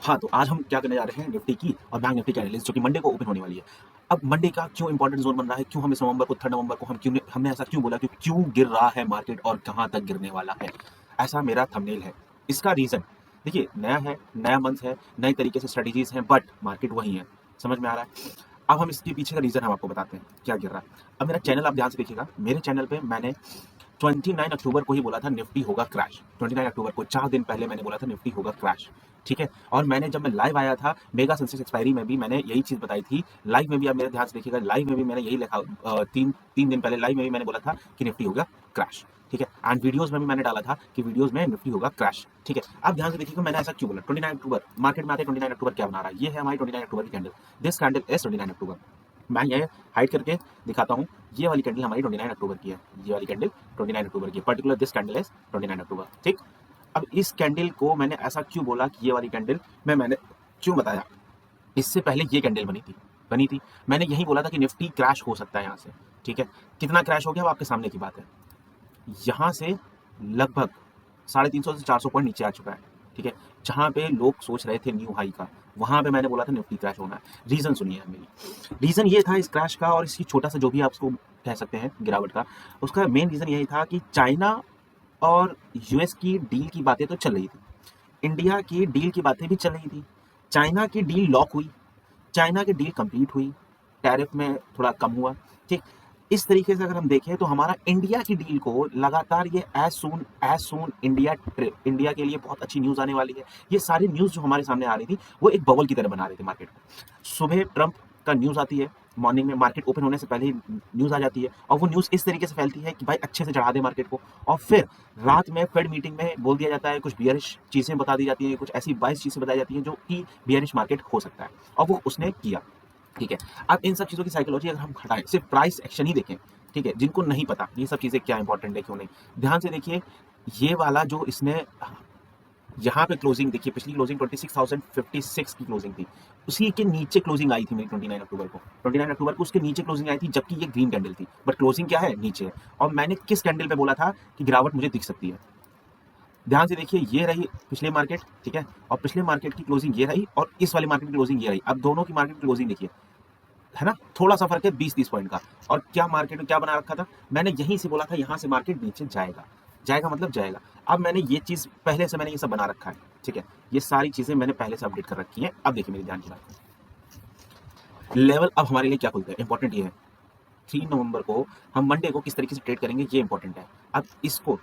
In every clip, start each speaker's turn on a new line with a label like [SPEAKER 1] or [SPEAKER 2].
[SPEAKER 1] हाँ, तो आज हम क्या करने जा रहे हैं निफ्टी की और बैंक निफ्टी की एनालिसिस जो कि मंडे को ओपन होने वाली है। अब मंडे का क्यों इंपॉर्टेंट जोन बन रहा है, क्यों हम इस नवंबर को 3 नवंबर को हमने ऐसा क्यों बोला, क्यों गिर रहा है मार्केट और कहाँ तक गिरने वाला है, ऐसा मेरा थंबनेल है। इसका रीज़न देखिए, नया है, नया मंथ है, नए तरीके से स्ट्रेटजीज हैं, बट मार्केट वही है, समझ में आ रहा है। अब हम इसके पीछे का रीज़न हम आपको बताते हैं क्या गिर रहा है। अब मेरा चैनल आप ध्यान से देखिएगा, मेरे चैनल पे मैंने 29 अक्टूबर को ही बोला था निफ्टी होगा क्रैश। 29 अक्टूबर को 4 दिन पहले मैंने बोला था निफ्टी होगा क्रैश, ठीक है। और मैंने जब मैं लाइव आया था मेगा सेंसेक्स एक्सपायरी में भी मैंने यही चीज़ बताई थी। लाइव में भी आप मेरे ध्यान से देखिएगा, लाइव में भी मैंने यही लिखा, तीन दिन पहले लाइव में भी मैंने बोला था कि निफ्टी होगा क्रैश, ठीक है। एंड वीडियोस में भी मैंने डाला था कि वीडियोस में निफ्टी होगा क्रैश, ठीक है। अब ध्यान से देखिएगा मैंने ऐसा क्यों बोला। 29 अक्टूबर मार्केट में आते 29 अक्टूबर क्या बना रहा है, ये है हमारी 29 अक्टूबर की कैंडल। दिस कैंडल इज 29 अक्टूबर। मैं ये हाइड करके दिखाता हूँ, ये वाली कैंडल हमारी 29 अक्टूबर की है, ये वाली कैंडल 29 अक्टूबर की, पर्टिकुलर दिस कैंडल इज 29 अक्टूबर, ठीक। अब इस कैंडल को मैंने ऐसा क्यों बोला कि ये वाली कैंडल मैंने क्यों बताया, इससे पहले ये कैंडल बनी थी मैंने यही बोला था कि निफ्टी क्रैश हो सकता है यहाँ से, ठीक है। कितना क्रैश हो गया वो आपके सामने की बात है, यहाँ से लगभग 350 से 400 पॉइंट नीचे आ चुका है, ठीक है। जहाँ पे लोग सोच रहे थे न्यू हाई का, वहां पे मैंने बोला था निफ्टी क्रैश होना है। रीजन सुनिए मेरी, रीजन ये था इस क्रैश का और इसकी छोटा सा जो भी आप उसको कह सकते हैं गिरावट का, उसका मेन रीजन यही था कि चाइना और यूएस की डील की बातें तो चल रही थी, इंडिया की डील की बातें भी चल रही थी। चाइना की डील लॉक हुई, चाइना की डील कंप्लीट हुई, टैरिफ में थोड़ा कम हुआ, ठीक। इस तरीके से अगर हम देखें तो हमारा इंडिया की डील को लगातार ये एज सून इंडिया के लिए बहुत अच्छी न्यूज़ आने वाली है, ये सारी न्यूज़ जो हमारे सामने आ रही थी वो एक बबल की तरह बना रही थी मार्केट को। सुबह ट्रंप का न्यूज़ आती है, मॉर्निंग में मार्केट ओपन होने से पहले ही न्यूज़ आ जाती है और वो न्यूज़ इस तरीके से फैलती है कि भाई अच्छे से चढ़ा दे मार्केट को, और फिर रात में फेड मीटिंग में बोल दिया जाता है, कुछ बियरिश चीज़ें बता दी जाती हैं, कुछ ऐसी 22 चीज़ें बताई जाती हैं जो कि बियरिश मार्केट हो सकता है, और वो उसने किया, ठीक है। अब इन सब चीज़ों की साइकोलॉजी अगर हम हटाएं, सिर्फ प्राइस एक्शन ही देखें, ठीक है, जिनको नहीं पता ये सब चीज़ें क्या इंपॉर्टेंट है क्यों नहीं, ध्यान से देखिए। ये वाला जो इसने यहाँ पे क्लोजिंग देखिए, पिछली क्लोजिंग 26,056 की क्लोजिंग थी, उसी के नीचे क्लोजिंग आई थी मेरी 29 अक्टूबर को, 29 अक्टूबर को उसके नीचे क्लोजिंग आई थी, जबकि ये ग्रीन कैंडल थी, बट क्लोजिंग क्या है, नीचे है। और मैंने किस कैंडल पे बोला था कि गिरावट मुझे दिख सकती है, ध्यान से देखिए, ये रही पिछले मार्केट, ठीक है, और पिछले मार्केट की क्लोजिंग ये रही और इस वाली मार्केट की क्लोजिंग ये रही। अब दोनों की मार्केट की क्लोजिंग देखिए, है ना, थोड़ा सा फर्क है 20-30 पॉइंट का। और क्या मार्केट में क्या बना रखा था, मैंने यहीं से बोला था यहाँ से मार्केट नीचे जाएगा, जाएगा मतलब जाएगा। अब मैंने ये चीज़ पहले से मैंने ये सब बना रखा है, ठीक है, ये सारी चीज़ें मैंने पहले से अपडेट कर रखी हैं। अब देखिए मेरी ध्यान की बात, लेवल अब हमारे लिए क्या खुलता है, इंपॉर्टेंट ये है 3 नवंबर को हम मंडे को किस तरीके से ट्रेड करेंगे, ये इंपॉर्टेंट है। अब इसको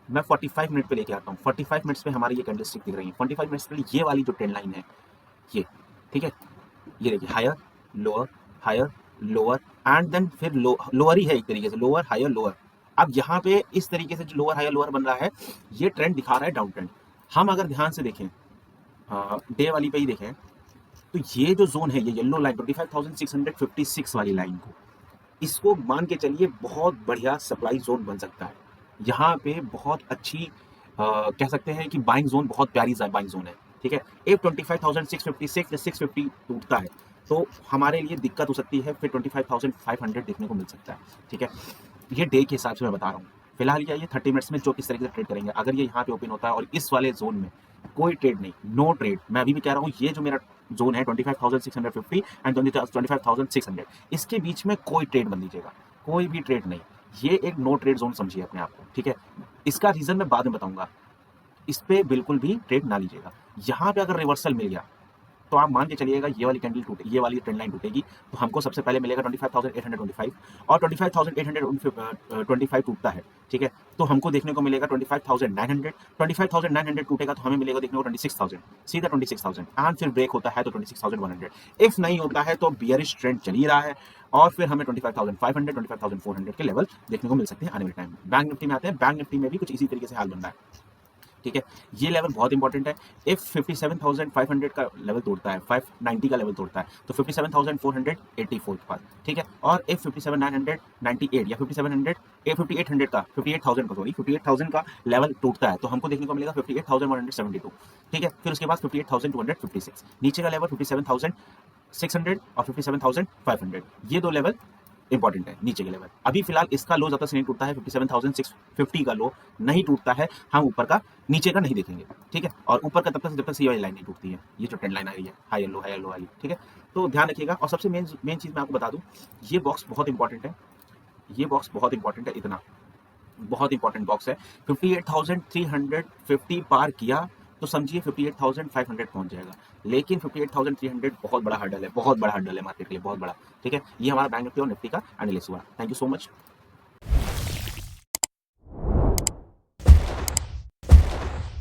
[SPEAKER 1] मैं 45 मिनट पे लेके आता हूँ, 45 मिनट्स पे हमारी ये कैंडलस्टिक दिख रही है, 45 मिनट्स पे ये वाली जो ट्रेंड लाइन है ये, ठीक है, ये देखिए हायर लोअर एंड देन फिर लोअर ही है एक तरीके से, लोअर हायर लोअर। अब यहाँ पे इस तरीके से जो लोअर हायर लोअर बन रहा है, ये ट्रेंड दिखा रहा है डाउन ट्रेंड। हम अगर ध्यान से देखें, डे वाली पे ही देखें, तो ये जो जोन है, ये येलो लाइन 25,656 वाली लाइन को, इसको मान के चलिए बहुत बढ़िया सप्लाई जोन बन सकता है। यहाँ पे बहुत अच्छी कह सकते हैं कि बाइंग जोन, बहुत प्यारी बाइंग जोन है, ठीक है। एक 25,656 या 650 टूटता है तो हमारे लिए दिक्कत हो सकती है, फिर 25,500 देखने को मिल सकता है, ठीक है। ये डे के हिसाब से मैं बता रहा हूँ, फिलहाल ये 30 मिनट्स में जो किस तरीके से ट्रेड करेंगे। अगर ये यहाँ पे ओपन होता है और इस वाले जोन में कोई ट्रेड नहीं, नो ट्रेड, मैं अभी भी कह रहा हूँ, ये जो मेरा जोन है 25,650 एंड 25,600, इसके बीच में कोई ट्रेड बन लीजिएगा, कोई भी ट्रेड नहीं, ये एक नो ट्रेड जोन समझिए अपने आप को, ठीक है। इसका रीजन मैं बाद में बताऊंगा, इस पे बिल्कुल भी ट्रेड ना लीजिएगा। यहाँ पे अगर रिवर्सल मिल गया तो आप मान के चलिएगा ये वाली कैंडल टूटे, ये वाली ट्रेंड लाइन टूटेगी तो हमको सबसे पहले मिलेगा 25,825, और 25,825 टूटता है, ठीक है, तो हमको देखने को मिलेगा 25,900, 25,900 टूटेगा तो हमें मिलेगा देखने को 26,000, सीधा 26,000, एंड फिर ब्रेक होता है तो 26,100। इफ नहीं होता है तो बियरिश ट्रेंड चल ही रहा है और फिर हमें 25,500, 25,400 के लेवल देखने को मिल सकते हैं आने वाले टाइम में। बैंक निफ्टी में आते हैं, बैंक निफ्टी में भी कुछ इसी तरीके से हाल बन रहा है, ठीक है। ये लेवल बहुत इंपॉर्टेंट है, इफ 57,500 का लेवल तोड़ता है, 590 का लेवल तोड़ता है तो 57,484 के पास, ठीक है, और इफ 57,998 या 58,000 का लेवल टूटता है तो हमको देखने को मिलेगा 58,172, ठीक है। फिर उसके बाद 58,256, नीचे का लेवल 57,600 और 57,500, ये दो लेवल इंपॉर्टेंट है नीचे के लेवल। अभी फिलहाल इसका लो जब तक नहीं टूटता है 57,650 का लो नहीं टूटता है, हम ऊपर का नीचे का नहीं देखेंगे, ठीक है। और ऊपर का तब तक जब तक ये वाली लाइन नहीं टूटती है, ये जो ट्रेंड लाइन आ रही है हाई लो वाली, ठीक है। तो ध्यान रखिएगा। और सबसे मेन चीज मैं आपको बता दूं, ये बॉक्स बहुत इंपॉर्टेंट है, ये बॉक्स बहुत इंपॉर्टेंट है, इतना बहुत इंपॉर्टेंट बॉक्स है। 58,350 पार किया तो समझिए 58,500 पहुंच जाएगा, लेकिन 58,300 बहुत बड़ा हर्डल है, बहुत बड़ा हर्डल है मार्केट के लिए, बहुत बड़ा, ठीक है। ये हमारा बैंक निफ्टी और निफ्टी का एनालिसिस हुआ। Thank you so much.